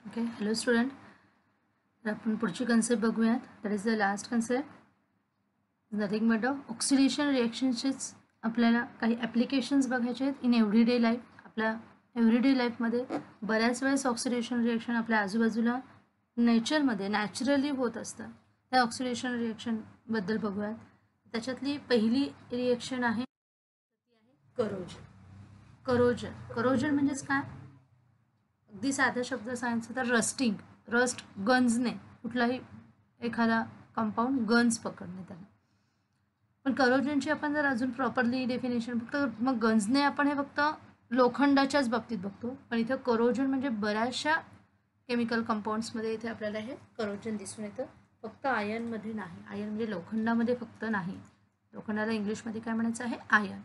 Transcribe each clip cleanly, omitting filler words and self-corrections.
Okay, hello student. तर आपण पुढची कन्सेप्ट बघूयात. That is the last concept. Nothing but oxidation रिॲक्शनचेच आपल्याला काही ॲप्लिकेशन्स बघायचे आहेत इन एव्हरीडे लाईफ. आपल्या एव्हरीडे लाईफमध्ये बऱ्याच वेळेस ऑक्सिडेशन रिॲक्शन आपल्या आजूबाजूला नेचरमध्ये नॅचरली होत असतात. त्या ऑक्सिडेशन रिॲक्शनबद्दल बघूयात. त्याच्यातली पहिली रिॲक्शन आहे करोजन. करोजन म्हणजेच काय? अगदी साध्या शब्द सांगायचं तर रस्टिंग. रस्ट गंजने, कुठलाही एखादा कंपाऊंड गंज पकडणे त्याला. पण करोजनची आपण जर अजून प्रॉपरली डेफिनेशन फक्त मग गंजने आपण हे फक्त लोखंडाच्याच बाबतीत बघतो, पण इथं करोजन म्हणजे बऱ्याचशा केमिकल कंपाऊंड्समध्ये इथे आपल्याला हे करोजन दिसून येतं. फक्त आयनमध्ये नाही. आयन म्हणजे लोखंडामध्ये फक्त नाही. लोखंडाला इंग्लिशमध्ये काय म्हणायचं आहे? आयन.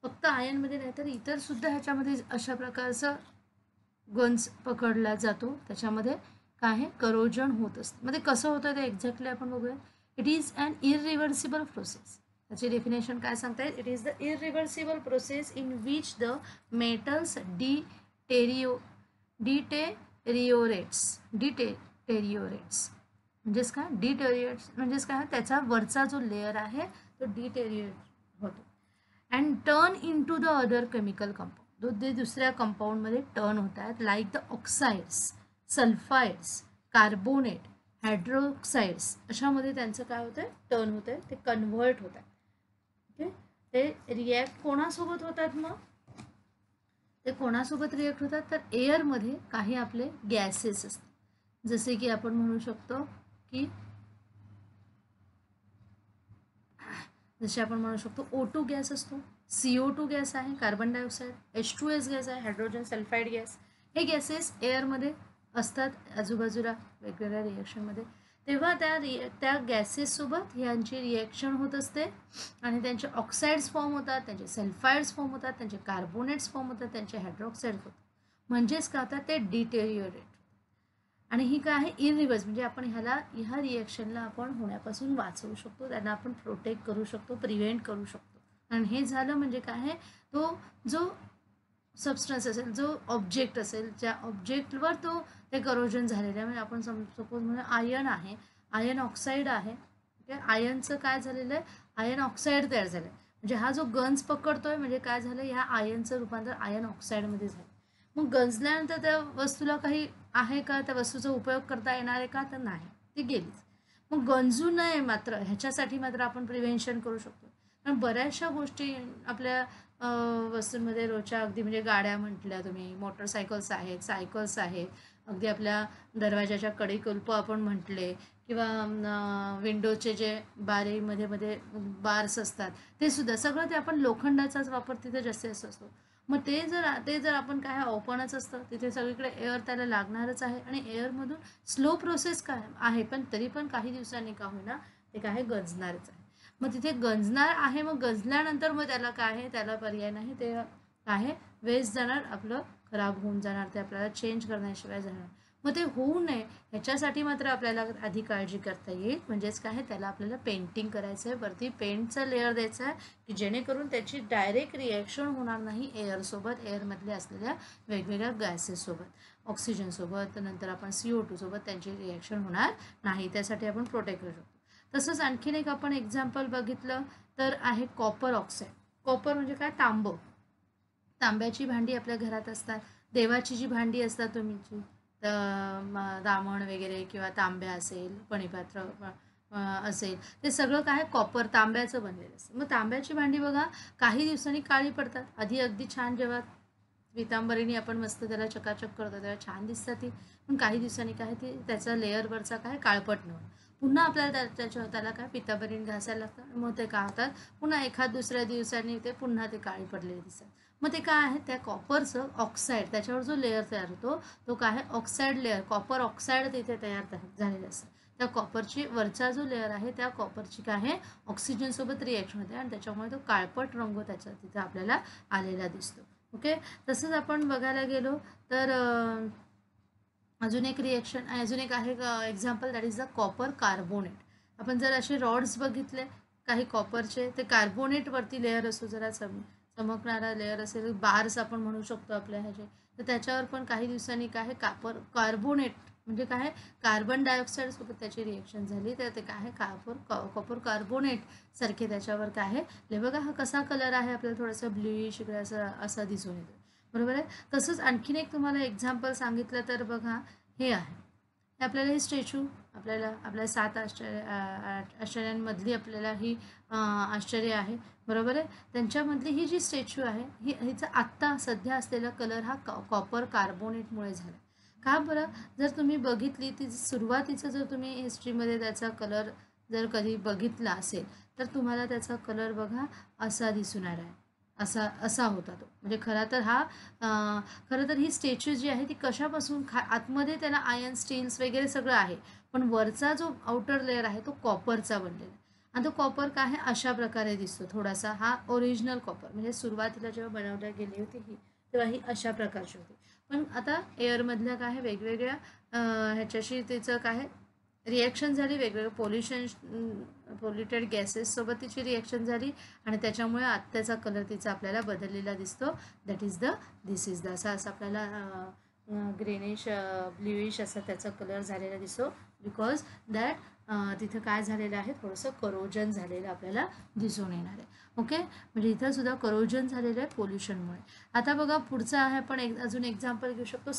फक्त आयनमध्ये नाही तर इतर सुद्धा ह्याच्यामध्ये अशा प्रकारचं गंज पकडला जातो. त्याच्यामध्ये काय आहे? करोजन होत असतं. मग ते कसं होतं ते एक्झॅक्टली आपण बघूया. It is an irreversible process. त्याची डेफिनेशन काय सांगता येईल? It is the irreversible process in which the metals deteriorates. म्हणजेच काय? डिटेरिओरेट्स म्हणजेच काय? त्याचा वरचा जो लेअर आहे तो डिटेरिओरेट होतो and turn into the other chemical compound. ते दुसऱ्या कंपाऊंडमध्ये टर्न होत आहेत. Like the oxides, sulphides, carbonate, hydroxides अशामध्ये त्यांचं काय होतं आहे? टर्न होतं आहे. ते कन्व्हर्ट होत आहेत. ओके, ते रिॲक्ट कोणासोबत होतात? मग ते कोणासोबत रिॲक्ट होतात? तर एअरमध्ये काही आपले गॅसेस असतात. जसे की आपण म्हणू शकतो की जसे आपण म्हणू शकतो O2 गॅस असतो, CO2 गॅस आहे, कार्बन डायऑक्साईड, H2S गॅस आहे, हायड्रोजन सल्फाईड गॅस. हे गॅसेस एअरमध्ये असतात आजूबाजूला वेगवेगळ्या रिॲक्शनमध्ये. तेव्हा त्या गॅसेससोबत ह्यांची रिॲक्शन होत असते आणि त्यांचे ऑक्साईड्स फॉर्म होतात, त्यांचे सल्फाईड्स फॉर्म होतात, त्यांचे कार्बोनेट्स फॉर्म होतात, त्यांचे हायड्रोक्साईड्स होतात. म्हणजेच का होतात? ते डिटेरिओरेट. आणि ही काय आहे? इरिव्हर्स. म्हणजे आपण ह्या रिॲक्शनला आपण होण्यापासून वाचवू शकतो, त्यांना आपण प्रोटेक्ट करू शकतो, प्रिव्हेंट करू शकतो. आणि हे झालं म्हणजे काय आहे? तो जो सबस्टन्स असेल, जो ऑब्जेक्ट असेल, ज्या ऑब्जेक्टवर ते करोजन झालेलं आहे. म्हणजे आपण सपोज म्हणून आयन आहे, आयन ऑक्साईड आहे. ओके, आयनचं काय झालेलं आहे? आयन ऑक्साईड तयार झालं आहे. म्हणजे हा जो गंज पकडतोय म्हणजे काय झालं? ह्या आयनचं रूपांतर आयन ऑक्साईडमध्ये झालं. मग गंजल्यानंतर त्या वस्तूला काही आहे का? त्या वस्तूचा उपयोग करता येणार आहे का? तर नाही, ती गेलीच. मग गंजू नये मात्र ह्याच्यासाठी मात्र आपण प्रिव्हेन्शन करू शकतो. कारण बऱ्याचशा गोष्टी आपल्या वस्तूंमध्ये रोजच्या अगदी म्हणजे गाड्या म्हटल्या तुम्ही, मोटरसायकल्स आहेत, सायकल्स आहेत, अगदी आपल्या दरवाजाच्या कडे कुलपं आपण म्हटले किंवा विंडोचे जे बारीमध्ये मध्ये बार्स असतात ते सुद्धा सगळं ते आपण लोखंडाचाच वापर तिथे जास्तीत जास्त असतो. मग ते जर आपण काय ओपनच असतं तिथे सगळीकडे एअर त्याला लागणारच आहे आणि एअरमधून स्लो प्रोसेस काय आहे पण तरी पण काही दिवसांनी का होईना ते काय गंजणारच आहे. मग तिथे गंजणार आहे, मग गंजल्यानंतर मग त्याला काय आहे? त्याला पर्याय नाही, ते काय आहे? वेस्ट जाणार, आपलं खराब होऊन जाणार, ते आपल्याला चेंज करण्याशिवाय जाणार. मग ते होऊ नये ह्याच्यासाठी मात्र आपल्याला आधी काळजी करता येईल. म्हणजेच काय आहे? त्याला आपल्याला पेंटिंग करायचं आहे, वरती पेंटचा लेअर द्यायचा आहे की जेणेकरून त्याची डायरेक्ट रिॲक्शन होणार नाही एअरसोबत, एअरमधले असलेल्या वेगवेगळ्या गॅसेससोबत, ऑक्सिजनसोबत, नंतर आपण CO2 सोबत त्यांची रिॲक्शन होणार नाही. त्यासाठी आपण प्रोटेक्ट करू शकतो. तसंच आणखीन एक आपण एक्झाम्पल बघितलं तर आहे कॉपर ऑक्साईड. कॉपर म्हणजे काय? तांबं. तांब्याची भांडी आपल्या घरात असतात. देवाची जी भांडी असतात तुमची, दामण वगैरे किंवा तांब्या असेल, पणीपात्र असेल, ते सगळं काय? कॉपर, तांब्याचं बनलेलं असतं. मग तांब्याची भांडी बघा काही दिवसांनी काळी पडतात. आधी अगदी छान, जेव्हा पितांबरीने आपण मस्त त्याला चकाचक करतो तेव्हा छान दिसतात ती. पण काही दिवसांनी काय ते त्याचा लेअरवरचा काय काळपट न पुन्हा आपल्याला त्याला काय पितांबरीने घासायला लागतं. मग ते काय होतात? पुन्हा एखाद दुसऱ्या दिवसांनी ते पुन्हा ते काळी पडलेले दिसतात. मग ते काय आहे? त्या कॉपरचं ऑक्साईड, त्याच्यावर जो लेअर तयार होतो तो काय आहे? ऑक्साईड लेअर, कॉपर ऑक्साईड तिथे तयार झालेलं असतं. त्या कॉपरची वरचा जो लेअर आहे त्या कॉपरची काय आहे? ऑक्सिजनसोबत रिॲक्शन होते आणि त्याच्यामुळे तो काळपट रंग त्याचा तिथे आपल्याला आलेला दिसतो. ओके, तसंच आपण बघायला गेलो तर अजून एक रिॲक्शन, अजून एक आहे example, that is the copper carbonate. आपण जर असे रॉड्स बघितले काही कॉपरचे, ते कार्बोनेटवरती लेअर असतो जरा चमकणारा लेअर असेल, बार्स आपण म्हणू शकतो आपल्या ह्याचे, तर त्याच्यावर पण काही दिवसांनी काय आहे कार्बोनेट म्हणजे काय कार्बन डायऑक्साईड सोबत त्याची रिएक्शन झाली, तर ते काय आहे कॉपर कार्बोनेट सारखे त्याच्यावर काय आहे ले बघा हा कसा कलर आहे आपल्याला थोडासा ब्ल्यूइश इकडे असं असा दिसून येतो, बरोबर आहे. तसंच आणखीन एक तुम्हाला एक्झाम्पल सांगितलं तर बघा हे आहे, हे आपल्याला ही स्टॅच्यू आपल्याला आपल्या 7 आश्चर्यांमधली आपल्याला ही आश्चर्य आहे, बरोबर आहे. त्यांच्यामधली ही जी स्टॅच्यू आहे हिचा आत्ता सध्या असलेला कलर हा कॉपर कार्बोनेटमुळे झाला. का बरं? जर तुम्ही बघितली ती सुरुवातीचं जर तुम्ही हिस्ट्रीमध्ये त्याचा कलर जर कधी बघितला असेल तर तुम्हाला त्याचा कलर बघा असा दिसून येणार आहे, असा असा होता तो. म्हणजे खरं तर ही स्टॅच्यू जी आहे ती कशापासून आतमध्ये त्याला आयर्न स्टील्स वगैरे सगळं आहे, पण वरचा जो आउटर लेअर आहे तो कॉपरचा बनलेला आहे. आणि तो कॉपर काय आहे अशा प्रकारे दिसतो थोडासा, हा ओरिजिनल कॉपर म्हणजे सुरुवातीला जेव्हा बनवल्या गेली होती ही तेव्हा ही अशा प्रकारची होती. पण आता एअरमधल्या काय आहे वेगवेगळ्या ह्याच्याशी तिचं काय रिॲक्शन झाली, वेगवेगळं पोल्युटेड गॅसेससोबत तिची रिॲक्शन झाली आणि त्याच्यामुळे आत्ताचा कलर तिचा आपल्याला बदललेला दिसतो. दिस इज द असा आपल्याला ग्रीनिश ब्ल्यूइश असा त्याचा कलर झालेला दिसतो, बिकॉज दॅट तिथं काय झालेलं आहे थोडंसं करोजन झालेलं आपल्याला दिसून येणार आहे. ओके, म्हणजे इथं सुद्धा करोजन झालेलं आहे पोल्युशनमुळे. आता बघा पुढचं आहे, आपण अजून एक्झाम्पल घेऊ शकतो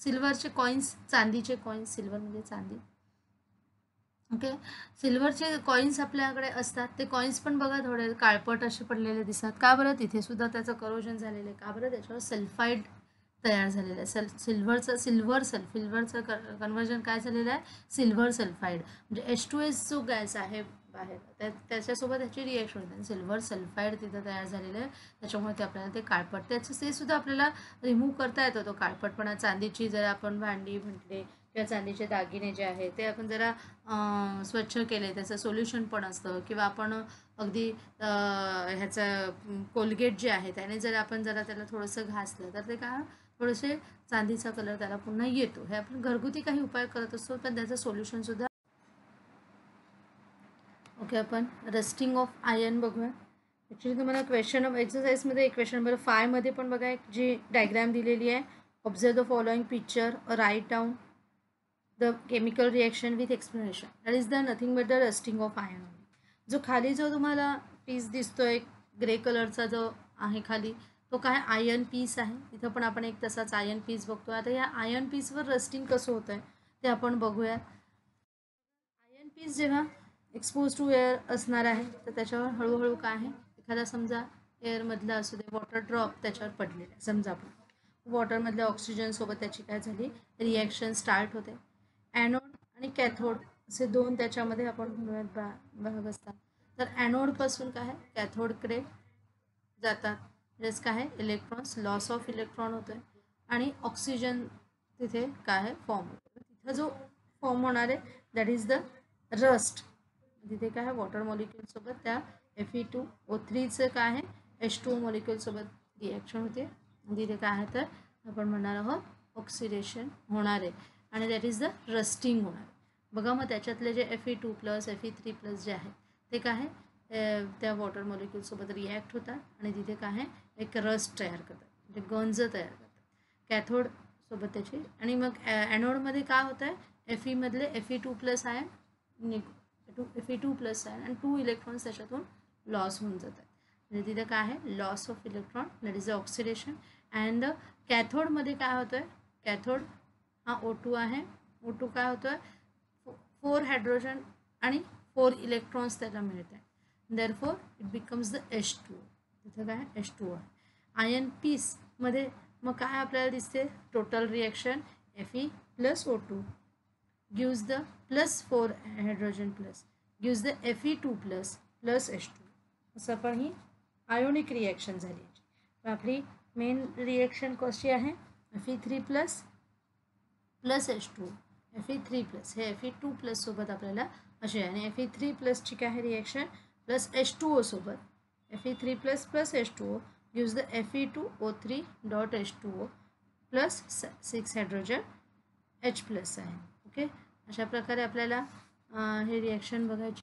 सिल्वरचे कॉईन्स, चांदीचे कॉईन्स, सिल्वर म्हणजे चांदी. ओके, सिल्वरचे कॉईन्स आपल्याकडे असतात, ते कॉईन्स पण बघा थोडे काळपट असे पडलेले दिसतात. का बरं? तिथे सुद्धा त्याचं करोजन झालेलं आहे. का बरं? त्याच्यावर सल्फाईड तयार झालेलं आहे. सिल्वरचं कन्व्हर्जन काय झालेलं आहे सिल्वर सल्फाईड, म्हणजे H2S जो गॅस आहे बाहेर त्याच्यासोबत त्याची रिएक्शन होते, सिल्वर सल्फाईड तिथं तयार झालेलं आहे. त्याच्यामुळे ते आपल्याला ते काळपट ते सुद्धा आपल्याला रिमूव्ह करता येतो तो काळपटपणा. चांदीची जर आपण भांडी म्हटले किंवा चांदीचे दागिने जे आहे ते आपण जरा स्वच्छ केले, त्याचं सोल्युशन पण असतं, किंवा आपण अगदी ह्याचं कोलगेट जे आहे त्याने जर आपण जरा त्याला थोडंसं घासलं तर ते काय थोडेसे चांदीचा कलर त्याला पुन्हा येतो. हे आपण घरगुती काही उपाय करत असतो, पण त्याचं सोल्युशन सुद्धा. ओके, आपण रस्टिंग ऑफ आयर्न बघूया. ॲक्च्युली तुम्हाला क्वेश्चन ऑफ एक्सरसाइजमध्ये क्वेश्चन नंबर 5 मध्ये पण बघा एक जी डायग्राम दिलेली आहे, observe the following picture, write down the chemical reaction with explanation. That is the nothing but the rusting of iron. जो खाली जो तुम्हाला पीस दिसतोय ग्रे कलरचा जो आहे खाली, तो काय आयर्न पीस आहे. इथं पण आपण एक तसाच आयर्न पीस बघतो. आता या आयर्न पीसवर रस्टिंग कसं होतं आहे ते आपण बघूया. आयर्न पीस जेव्हा एक्सपोज टू एअर असणार आहे तर त्याच्यावर हळूहळू काय आहे, एखादा समजा एअरमधला असू दे वॉटर ड्रॉप त्याच्यावर पडलेला आहे, समजा आपण वॉटरमधल्या ऑक्सिजनसोबत त्याची काय झाली रिॲक्शन स्टार्ट होते. ॲनोड आणि कॅथोड असे दोन त्याच्यामध्ये आपण म्हणूयात भाग असतात. तर ॲनोडपासून काय आहे कॅथोडकडे जातात, म्हणजेच काय आहे इलेक्ट्रॉन्स लॉस ऑफ इलेक्ट्रॉन होतो आहे आणि ऑक्सिजन तिथे काय आहे फॉर्म होतो. तिथं जो फॉर्म होणार आहे दॅट इज द रस्ट. तिथे काय आहे वॉटर मॉलिक्यूलसोबत त्या Fe2O3चं काय आहे H2O मॉलिक्यूलसोबत रिॲक्शन होते. तिथे काय आहे तर आपण म्हणणार आहोत ऑक्सिडेशन होणार आहे आणि दॅट इज द रस्टिंग होणार. बघा मग त्याच्यातले जे Fe2+ Fe3+ जे आहे ते काय आहे त्या वॉटर मॉलिक्यूलसोबत रिॲक्ट होतात आणि तिथे काय आहे एक रस्ट तयार करतात, म्हणजे गंज तयार करतात कॅथोडसोबत त्याची. आणि मग ॲनोडमध्ये काय होतं आहे Feमधले Fe2+ आहे Fe2+ आहे आणि 2 इलेक्ट्रॉन्स त्याच्यातून लॉस होऊन जातात, म्हणजे तिथे काय आहे loss of electron that is the oxidation. And कॅथोडमध्ये काय होतं आहे कॅथोड हा O2 आहे. O2 काय होतं आहे 4 हायड्रोजन आणि 4 इलेक्ट्रॉन्स त्याला मिळत आहे. Therefore it becomes the H2O. तिथं काय H2O आहे. आयर्न पीसमध्ये मग काय आपल्याला दिसते total reaction Fe+O2 gives the +4 hydrogen plus gives the Fe2+ H2. असं पण ही आयोनिक रिॲक्शन झाली. आपली मेन रिॲक्शन कशी आहे Fe3+ H2O. Fe3+ हे Fe2+ सोबत आपल्याला असे आहे आणि Fe3+ ची काय आहे रिॲक्शन प्लस H2O सोबत Fe3+ H2O gives the Fe2O3.H2O plus 6 hydrogen H+ आहे. ओके, अशा प्रकारे आपल्याला हे रिॲक्शन बघायचे.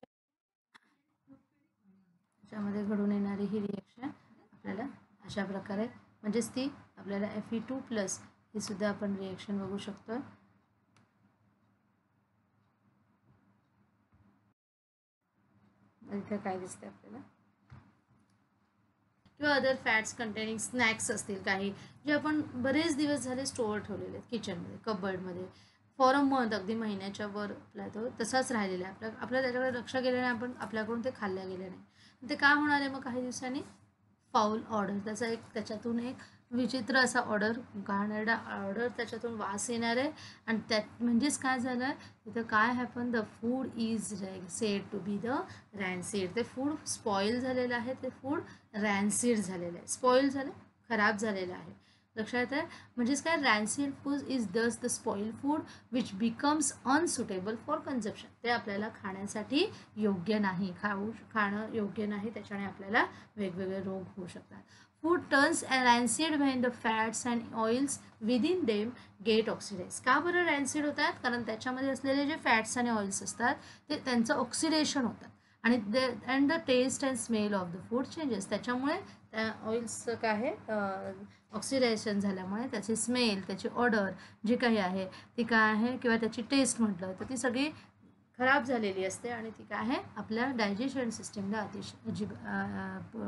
त्याच्यामध्ये घडून येणारी ही रिएक्शन आपल्याला अशा प्रकारे म्हणजेच ती आपल्याला Fe2+ ही सुद्धा आपण रिएक्शन बघू शकतो. इथे काय दिसते आपल्याला किंवा अदर फॅट्स कंटेनिंग स्नॅक्स असतील काही जे आपण बरेच दिवस झाले स्टोअर ठेवलेले आहेत किचनमध्ये कबर्डमध्ये फॉर अ मंथ अगदी महिन्याच्या वर आपला तो तसाच राहिलेला आहे. आपल्या त्याच्याकडे लक्ष गेलं नाही, आपण आपल्याकडून ते खाल्ल्या गेलं नाही. ते काय होणार आहे मग काही दिवसांनी फाऊल ऑर्डर त्याच्यातून एक विचित्र असा ऑर्डर घाणेरडा ऑर्डर त्याच्यातून वास येणार आहे. आणि त्यात म्हणजेच काय झालं आहे तिथं काय happen the food is said to be the rancid. ते फूड स्पॉईल झालेलं आहे, ते फूड रॅन्सिड झालेलं आहे, स्पॉईल झालं खराब झालेलं आहे. लक्षात आहे म्हणजेच काय rancid food is thus the spoil food which becomes unsuitable for consumption. ते आपल्याला खाण्यासाठी योग्य नाही, खाणं योग्य नाही, त्याच्याने आपल्याला वेगवेगळे रोग होऊ शकतात. Food turns rancid when the fats and oils within them get oxidise. का बरं रॅन्सिड होतात? कारण त्याच्यामध्ये असलेले जे फॅट्स आणि ऑइल्स असतात ते त्यांचं ऑक्सिडेशन होतात आणि and the taste and smell of the food changes. त्याच्यामुळे त्या ऑइल्सचं काय आहे ऑक्सिडेशन झाल्यामुळे त्याची स्मेल, त्याची ऑर्डर जी काही आहे ती काय आहे किंवा त्याची टेस्ट म्हटलं तर ती सगळी खराब झालेली असते आणि ती काय आहे आपल्या डायजेशन सिस्टीमला अतिशय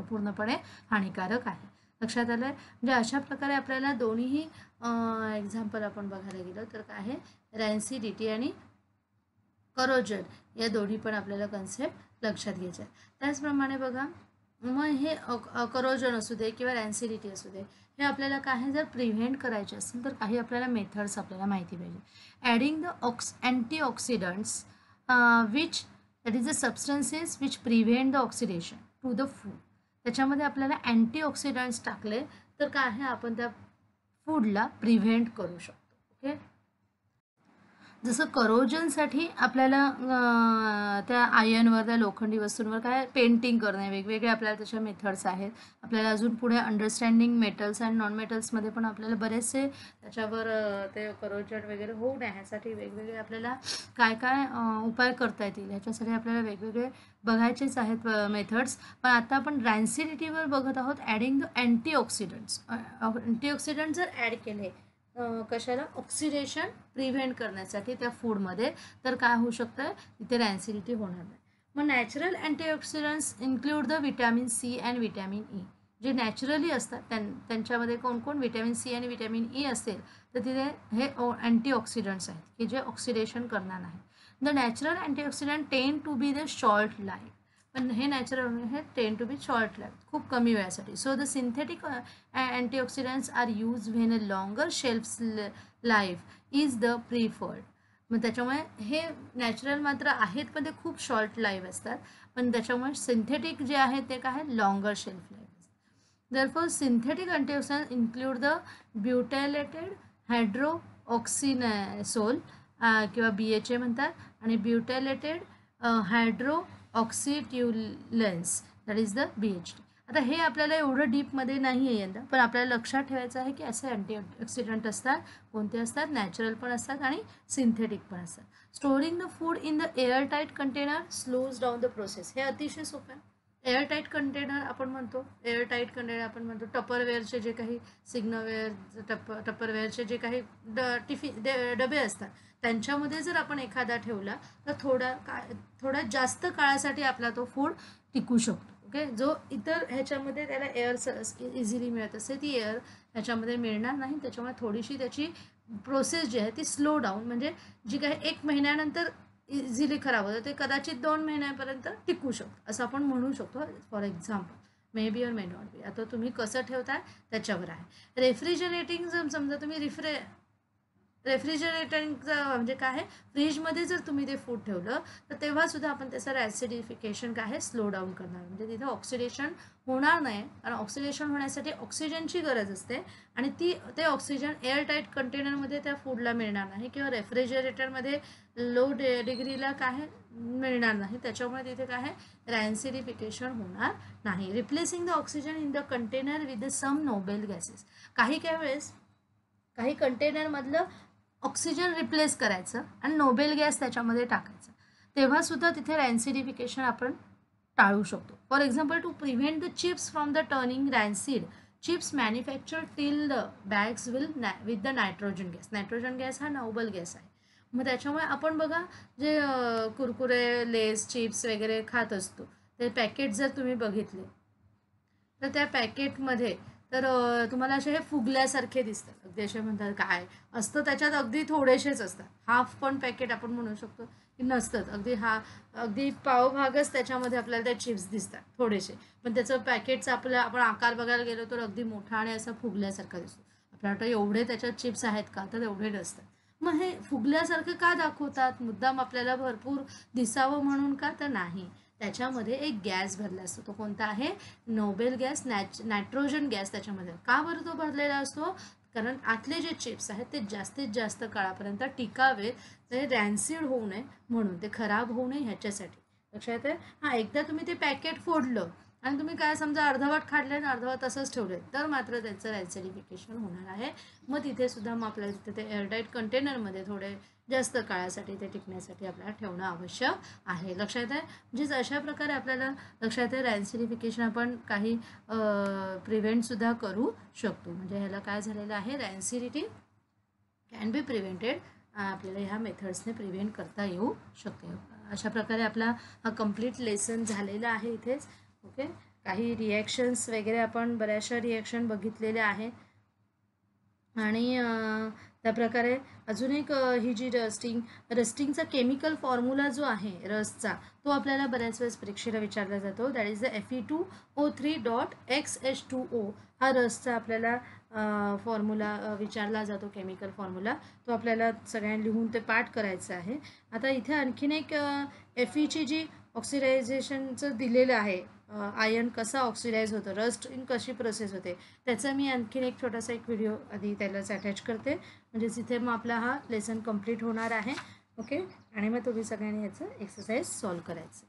पूर्णपणे हानिकारक आहे. लक्षात आलं आहे. म्हणजे अशा प्रकारे आपल्याला दोन्हीही एक्झाम्पल आपण बघायला गेलो तर काय आहे रॅन्सिडिटी आणि करोजन या दोन्ही पण आपल्याला कन्सेप्ट लक्षात घ्यायचे आहे. त्याचप्रमाणे बघा मग हे करोजन असू दे किंवा रॅन्सिडिटी असू दे हे आपल्याला काय जर प्रिव्हेंट करायचे असेल तर काही आपल्याला मेथड्स आपल्याला माहिती पाहिजे. Adding the antioxidants which that is the substances which prevent the oxidation to the food. त्याच्यामध्ये आपल्याला अँटीऑक्सिडंट्स टाकले तर काय आहे आपण त्या फूडला प्रिव्हेंट करू शकतो. ओके, जसं करोजनसाठी आपल्याला त्या आयर्नवर त्या लोखंडी वस्तूंवर काय पेंटिंग करणे वेगवेगळे आपल्याला त्याच्या मेथड्स आहेत. आपल्याला अजून पुढे अंडरस्टँडिंग मेटल्स अँड नॉन मेटल्समध्ये पण आपल्याला बरेचसे त्याच्यावर ते करोजन वगैरे होऊ नये ह्यासाठी वेगवेगळे आपल्याला काय काय उपाय करता येतील ह्याच्यासाठी आपल्याला वेगवेगळे बघायचेच आहेत मेथड्स. पण आता आपण रॅन्सिडिटीवर बघत आहोत. Adding the antioxidants. अँटीऑक्सिडंट जर ॲड केले कशाला ऑक्सिडेशन प्रिव्हेंट करण्यासाठी त्या फूडमध्ये तर काय होऊ शकतं तिथे रॅन्सिडिटी होणार नाही. मग natural antioxidants include the vitamin C and vitamin E. जे नॅचरली असतात त्यांच्यामध्ये कोण विटॅमिन सी आणि विटॅमिन ई असेल तर तिथे हे अँटीऑक्सिडंट्स आहेत की जे ऑक्सिडेशन करणार नाही. The natural antioxidant tend to be the short life. पण हे नॅचरल हे tend to be short life खूप कमी वेळासाठी. So the synthetic antioxidants are use when a longer shelf life is the preferred. मग त्याच्यामुळे हे नॅचरल मात्र आहेत पण ते खूप शॉर्ट लाईफ असतात. पण त्याच्यामुळे सिंथेटिक जे आहे ते काय आहे लॉंगर शेल्फ लाईफ असतात. Therefore, synthetic antioxidants include the butylated हायड्रोऑक्सिनॅसोल किंवा BHA म्हणतात आणि ब्युटायलेटेड हायड्रोऑक्सिट्युलन्स दॅट इज द BHT. आता हे आपल्याला एवढं डीपमध्ये नाही आहे यंदा, पण आपल्याला लक्षात ठेवायचं आहे की असे अँटीऑक्सिडंट असतात. कोणते असतात? नॅचरल पण असतात आणि सिंथेटिक पण असतात. Storing the food in the airtight container slows down the process. हे अतिशय सोपं आहे. एअरटाईट कंटेनर आपण म्हणतो टपरवेअरचे जे काही सिग्नवेअर टपरवेअरचे जे काही डबे असतात त्यांच्यामध्ये जर आपण एखादा ठेवला तर थोडा जास्त काळासाठी आपला तो फूड टिकू शकतो. ओके, जो इतर ह्याच्यामध्ये त्याला एअर इझिली मिळत असते ती एअर ह्याच्यामध्ये मिळणार नाही. त्याच्यामुळे थोडीशी त्याची प्रोसेस जी आहे ती स्लो डाऊन म्हणजे जी काही 1 महिन्यानंतर इझिली खराब होतं ते कदाचित 2 महिन्यापर्यंत टिकू शकतो असं आपण म्हणू शकतो. फॉर एक्झाम्पल मे बी और मे नॉट बी. आता तुम्ही कसं ठेवताय त्याच्यावर आहे. रेफ्रिजरेटिंग समजा तुम्ही रेफ्रिजरेटरचं म्हणजे काय आहे फ्रीजमध्ये जर तुम्ही ते फूड ठेवलं तर तेव्हासुद्धा आपण त्याचं ॲसिडिफिकेशन काय आहे स्लो डाऊन करणार. म्हणजे तिथे ऑक्सिडेशन होणार नाही कारण ऑक्सिडेशन होण्यासाठी ऑक्सिजनची गरज असते आणि ते ऑक्सिजन एअरटाईट कंटेनरमध्ये त्या फूडला मिळणार नाही किंवा रेफ्रिजरेटरमध्ये लो डिग्रीला काय मिळणार नाही. त्याच्यामुळे तिथे काय आहे रॅन्सिडिफिकेशन होणार नाही. Replacing the oxygen in the container with the some noble gases. काही वेळेस काही कंटेनरमधलं ऑक्सिजन रिप्लेस करायचं आणि नोबेल गॅस त्याच्यामध्ये टाकायचं तेव्हासुद्धा तिथे रॅन्सिडिफिकेशन आपण टाळू शकतो. For example, to prevent the chips from the turning rancid, chips manufacture fill the bags with the nitrogen gas. Nitrogen gas हा नोबल गॅस आहे. मग त्याच्यामुळे आपण बघा, जे कुरकुरे, लेस, चिप्स वगैरे खात असतो, ते पॅकेट जर तुम्ही बघितले तर त्या पॅकेटमध्ये तर तुम्हाला असे हे फुगल्यासारखे दिसतात. अगदी असे म्हणतात काय असतं त्याच्यात, अगदी थोडेसेच असतात. हाफ पण पॅकेट आपण म्हणू शकतो की नसतात. अगदी पावभागच त्याच्यामध्ये आपल्याला त्या चिप्स दिसतात थोडेसे. पण त्याचं पॅकेटचा आपण आकार बघायला गेलो तर अगदी मोठा आणि असा फुगल्यासारखा दिसतो. आपल्याला वाटतं एवढे त्याच्यात चिप्स आहेत का, तर एवढे नसतात. मग हे फुगल्यासारखं का दाखवतात? मुद्दाम आपल्याला भरपूर दिसावं म्हणून का, तर नाही. त्याच्यामध्ये एक गॅस भरला असतो. तो कोणता आहे? नोबेल गॅस, नायट्रोजन गॅस त्याच्यामध्ये. का बरं तो भरलेला असतो? कारण आतले जे चिप्स आहेत ते जास्तीत जास्त काळापर्यंत टिकावे, ते रॅन्सिड होऊ नये म्हणून, ते खराब होऊ नये ह्याच्यासाठी. लक्षात आहे? हां, एकदा तुम्ही ते पॅकेट फोडलं आणि तुम्ही काय समजा अर्धवट काढले आणि अर्धवट तसंच ठेवले, तर मात्र त्याचं रॅन्सिडिफिकेशन होणार आहे. मग तिथे सुद्धा मग आपल्याला तिथे ते एअरटाईट कंटेनरमध्ये थोडे जास्त काळासाठी ते टिकण्यासाठी आपल्याला ठेवणं आवश्यक आहे. लक्षात आहे? म्हणजेच अशा प्रकारे आपल्याला लक्षात आहे रॅन्सिडिफिकेशन आपण काही प्रिव्हेंटसुद्धा करू शकतो. म्हणजे ह्याला काय झालेलं आहे, रॅन्सिडिटी कॅन बी प्रिव्हेंटेड. आपल्याला ह्या मेथड्सने प्रिव्हेंट करता येऊ शकते. अशा प्रकारे आपला हा कम्प्लीट लेसन झालेला आहे इथेच. ओके, काही रिॲक्शन्स वगैरे आपण बऱ्याचशा रिॲक्शन बघितलेल्या आहेत. आणि त्याप्रकारे अजून एक ही जी रस्टिंगचा केमिकल फॉर्म्युला जो आहे रसचा, तो आपल्याला बऱ्याच वेळेस परीक्षेला विचारला जातो. That is the Fe2O3.XH2O. हा रसचा आपल्याला फॉर्म्युला विचारला जातो, केमिकल फॉर्म्युला. तो आपल्याला सगळ्यांनी लिहून ते पाठ करायचं आहे. आता इथे आणखीन एक Feची जी ऑक्सिडायझेशनचं दिलेलं आहे, आयन कसा ऑक्सिडाईज होतो, रस्टिंग कशी प्रोसेस होते, त्याचा मी आणखीन एक छोटासा एक व्हिडिओ आधी त्यालाच अटॅच करते. म्हणजे तिथे मग आपला हा लेसन कंप्लीट होणार आहे. ओके, आणि मग तुम्ही सगळ्यांनी याचं एक्सरसाइज सॉल्व करायचं.